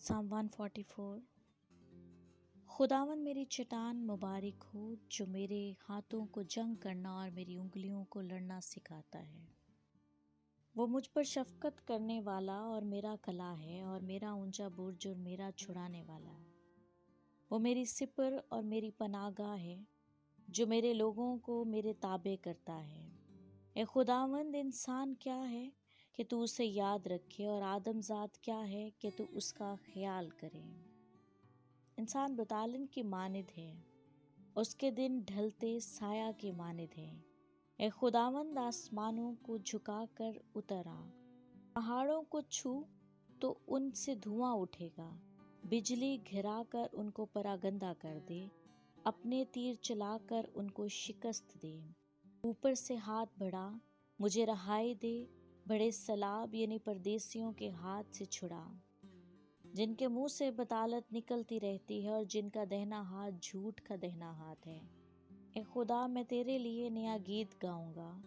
Psalm 144। खुदावन मेरी चट्टान मुबारक हो, जो मेरे हाथों को जंग करना और मेरी उंगलियों को लड़ना सिखाता है। वो मुझ पर शफकत करने वाला और मेरा कला है, और मेरा ऊंचा बुर्ज और मेरा छुड़ाने वाला। वो मेरी सिपर और मेरी पनाहगाह है, जो मेरे लोगों को मेरे ताबे करता है। ए खुदावंद, इंसान क्या है कि तू उसे याद रखे, और आदमजात क्या है कि तू उसका ख्याल करे। इंसान बतालन की मानिद है, उसके दिन ढलते साया के मानिद है। ए खुदावंद, आसमानों को झुका कर उतरा, पहाड़ों को छू तो उनसे धुआं उठेगा। बिजली घिरा कर उनको परागंदा कर दे, अपने तीर चलाकर उनको शिकस्त दे। ऊपर से हाथ बढ़ा, मुझे रहाई दे, बड़े सलाब यानी परदेसियों के हाथ से छुड़ा, जिनके मुंह से बतालत निकलती रहती है और जिनका दहना हाथ झूठ का दहना हाथ है। ए खुदा, मैं तेरे लिए नया गीत गाऊंगा,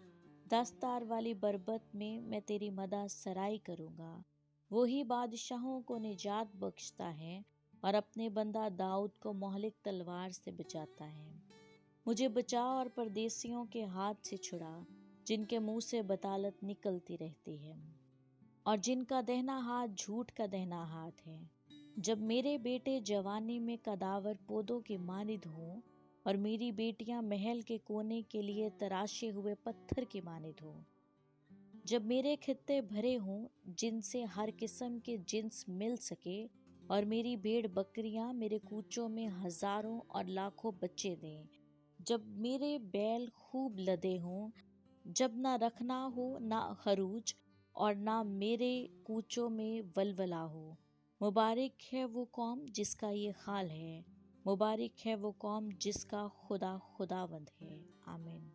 दस्तार वाली बरबत में मैं तेरी मदा सराई करूंगा। वही बादशाहों को निजात बख्शता है और अपने बंदा दाऊद को मोहलिक तलवार से बचाता है। मुझे बचा और परदेसियों के हाथ से छुड़ा, जिनके मुंह से बतालत निकलती रहती है और जिनका दहना हाथ झूठ का दहना हाथ है। जब मेरे बेटे जवानी में कदावर पौधों के मानिद हों, और मेरी बेटियां महल के कोने के लिए तराशे हुए पत्थर के मानिद हों। जब मेरे खित्ते भरे हों, जिनसे हर किस्म के जिन्स मिल सके, और मेरी भेड़ बकरियां मेरे कूचों में हजारों और लाखों बच्चे दें। जब मेरे बैल खूब लदे हों, जब ना रखना हो ना खरूज, और ना मेरे कूचों में वलवला हो। मुबारक है वो कौम जिसका ये हाल है, मुबारक है वो कौम जिसका खुदा खुदावंद है। आमीन।